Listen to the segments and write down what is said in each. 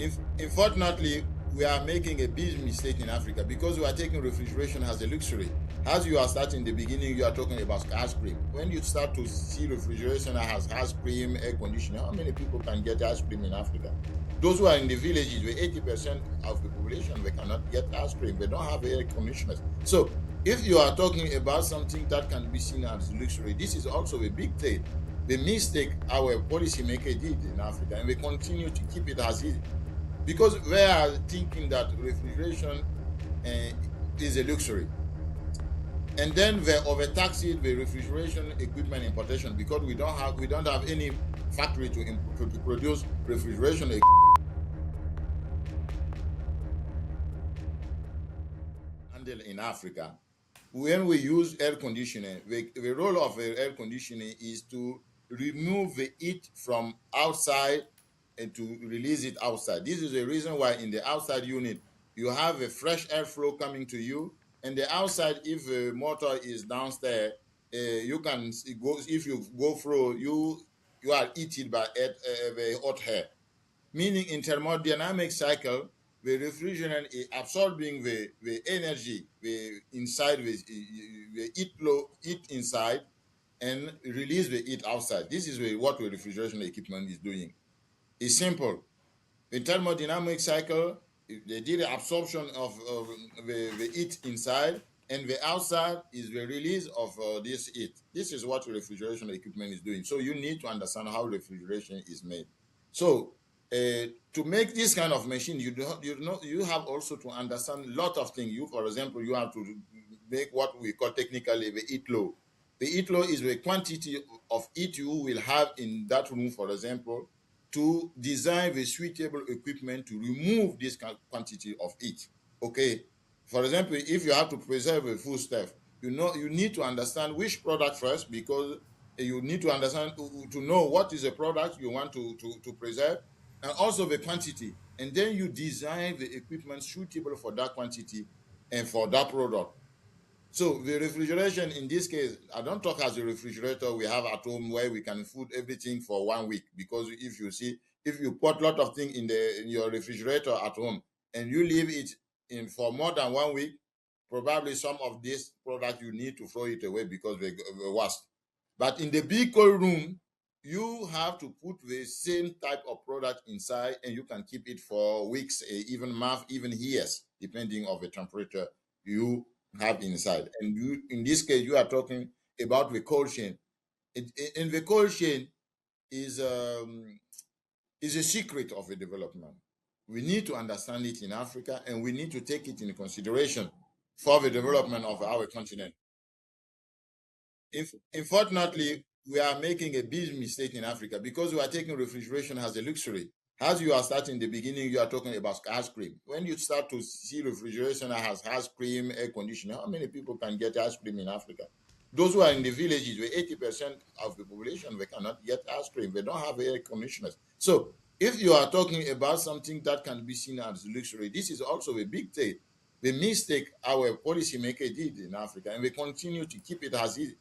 Unfortunately, we are making a big mistake in Africa because we are taking refrigeration as a luxury. As you are starting in the beginning, you are talking about ice cream. When you start to see refrigeration as ice cream, air conditioning, how many people can get ice cream in Africa? Those who are in the villages, where 80% of the population, they cannot get ice cream. They don't have air conditioners. So if you are talking about something that can be seen as luxury, this is also a big thing. The mistake our policymaker did in Africa, and we continue to keep it as is because we are thinking that refrigeration uh, is a luxury, and then they overtax it the refrigeration equipment importation because we don't have any factory to produce refrigeration handle in Africa. When we use air conditioning, the role of air conditioning is to remove the heat from outside and to release it outside. This is the reason why in the outside unit you have a fresh airflow coming to you, and the outside, if the motor is downstairs, you can go. If you go through, you are heated by the hot air. Meaning in thermodynamic cycle, the refrigerant is absorbing the energy the inside the heat inside and release the heat outside. This is what the refrigeration equipment is doing. It's simple. In thermodynamic cycle, they did the absorption of the heat inside, and the outside is the release of this heat. This is what refrigeration equipment is doing. So you need to understand how refrigeration is made. So to make this kind of machine, you have also to understand a lot of things. For example, you have to make what we call technically the heat load. The heat load is the quantity of heat you will have in that room, for example, to design the suitable equipment to remove this quantity of heat. Okay. For example, if you have to preserve a foodstuff, you need to understand which product first because you need to understand to know what is the product you want to preserve and also the quantity. And then you design the equipment suitable for that quantity and for that product. So the refrigeration in this case, I don't talk as a refrigerator we have at home where we can food everything for 1 week. Because if you put a lot of things in your refrigerator at home and you leave it in for more than 1 week, probably some of this product you need to throw it away because they worst. But in the big cold room, you have to put the same type of product inside and you can keep it for weeks, even months, even years, depending on the temperature you have inside. And you, in this case, you are talking about the cold chain. In the cold chain is a secret of the development. We need to understand it in Africa, and we need to take it into consideration for the development of our continent. If unfortunately, we are making a big mistake in Africa because we are taking refrigeration as a luxury. As you are starting in the beginning, you are talking about ice cream. When you start to see refrigeration as ice cream, air conditioning, how many people can get ice cream in Africa? Those who are in the villages, where 80% of the population, they cannot get ice cream. They don't have air conditioners. So if you are talking about something that can be seen as luxury, this is also a big thing. The mistake our policymaker did in Africa, and we continue to keep it as is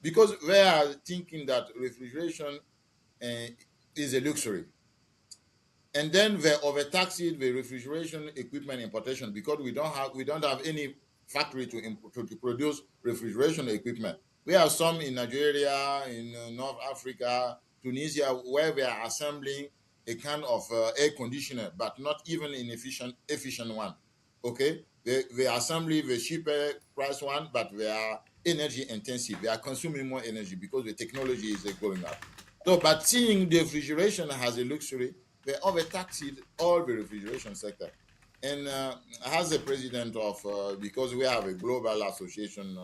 because we are thinking that refrigeration uh, is a luxury, and then they overtax it the refrigeration equipment importation because we don't have any factory to produce refrigeration equipment. We have some in Nigeria, in North Africa, Tunisia, where they are assembling a kind of air conditioner, but not even an efficient one. Okay, they assembly the cheaper price one, but they are energy intensive. They are consuming more energy because the technology is going up. So, but seeing the refrigeration as a luxury, they overtaxed all the refrigeration sector. And as the president of, because we have a global association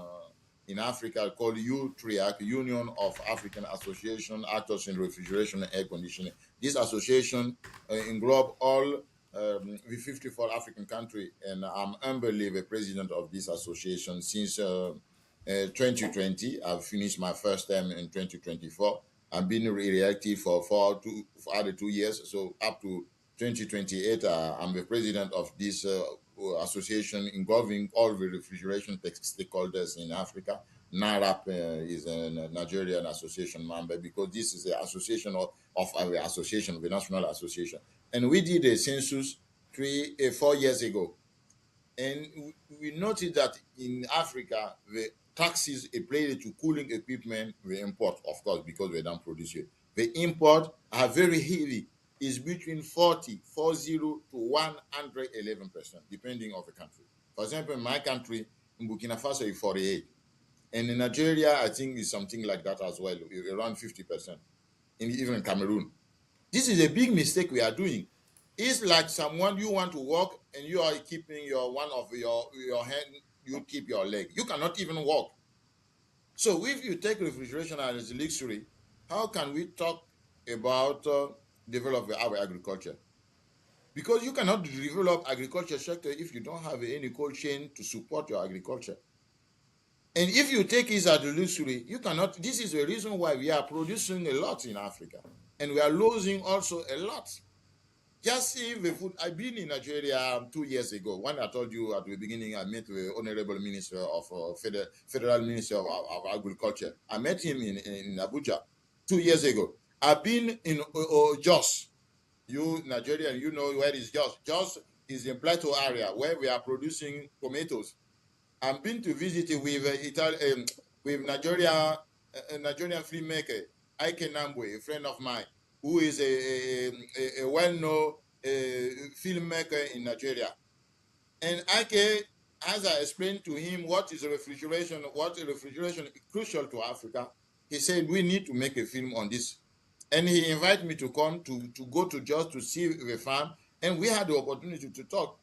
in Africa called UTRIAC, Union of African Association Actors in Refrigeration and Air Conditioning. This association englobe all the 54 African countries, and I'm humbly the president of this association since 2020. I've finished my first term in 2024. I've been re-elected for other 2 years. So up to 2028, I'm the president of this association involving all the refrigeration stakeholders in Africa. NARAP is a Nigerian association member because this is the association of our association, the national association. And we did a census 4 years ago. And we noticed that in Africa, the taxes applied to cooling equipment we import, of course, because we don't produce it. The import are very heavy. Is between 40 to 111%, depending on the country. For example, in my country, in Burkina Faso, is 48. And in Nigeria, I think it's something like that as well, around 50%. In even Cameroon. This is a big mistake we are doing. It's like someone you want to walk and you are keeping your one of your hand, you keep your leg. You cannot even walk. So if you take refrigeration as a luxury, how can we talk about develop our agriculture? Because you cannot develop agriculture sector if you don't have any cold chain to support your agriculture. And if you take it as a luxury, you cannot. This is the reason why we are producing a lot in Africa, and we are losing also a lot. Just see the food. I've been in Nigeria 2 years ago. When I told you at the beginning, I met the Honorable Minister of Federal Minister of Agriculture. I met him in Abuja 2 years ago. I've been in Jos. You Nigerian, you know where is Jos. Jos is in plateau area where we are producing tomatoes. I've been to visit with Nigerian filmmaker Ike Nambwe, a friend of mine, who is a well-known filmmaker in Nigeria. And Ike, as I explained to him what is refrigeration is crucial to Africa, he said we need to make a film on this. And he invited me to come to go to Jos to see the farm, and we had the opportunity to talk.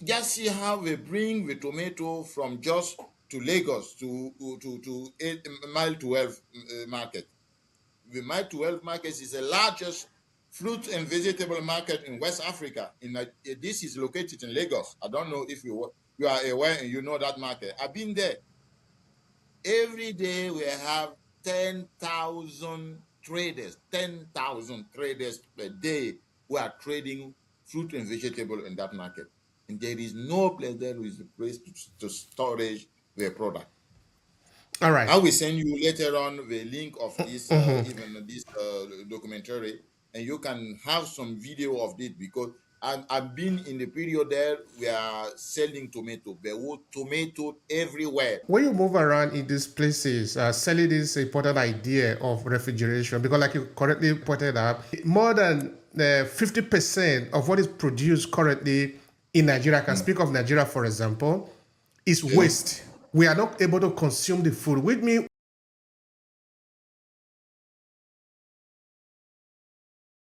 Just see how they bring the tomato from Jos to Lagos to Mile 12 market. The Mile 12 market is the largest fruit and vegetable market in West Africa. This is located in Lagos. I don't know if you are aware and you know that market. I've been there. Every day we have 10,000 traders, 10,000 traders per day who are trading fruit and vegetable in that market. And there is no place there is a place to storage their product. All right. I will send you later on the link of this, even this documentary, and you can have some video of it because I've been in the period there we are selling tomato. There were tomato everywhere. When you move around in these places, selling this important idea of refrigeration, because like you correctly pointed out, more than 50% of what is produced currently in Nigeria, I can speak of Nigeria, for example, is Yeah. waste. We are not able to consume the food, which means